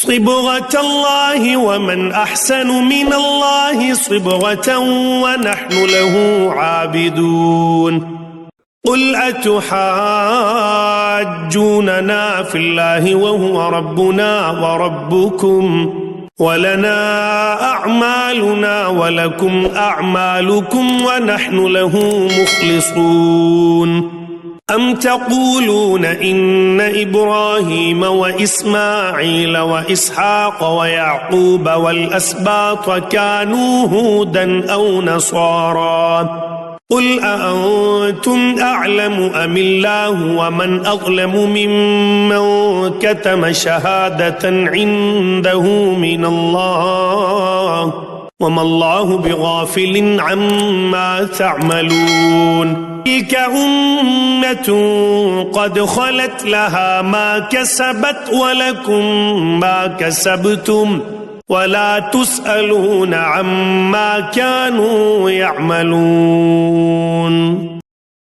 صبغة الله ومن أحسن من الله صبغة ونحن له عابدون قل أتحاجوننا في الله وهو ربنا وربكم ولنا أعمالنا ولكم أعمالكم ونحن له مخلصون أم تقولون إن إبراهيم وإسماعيل وإسحاق ويعقوب والأسباط كانوا هودا أو نصارى قل أأنتم أعلم أم الله ومن أظلم ممن كتم شهادة عنده من الله وما الله بغافل عما تعملون تلك أمة قد خلت لها ما كسبت ولكم ما كسبتم ولا تسألون عما كانوا يعملون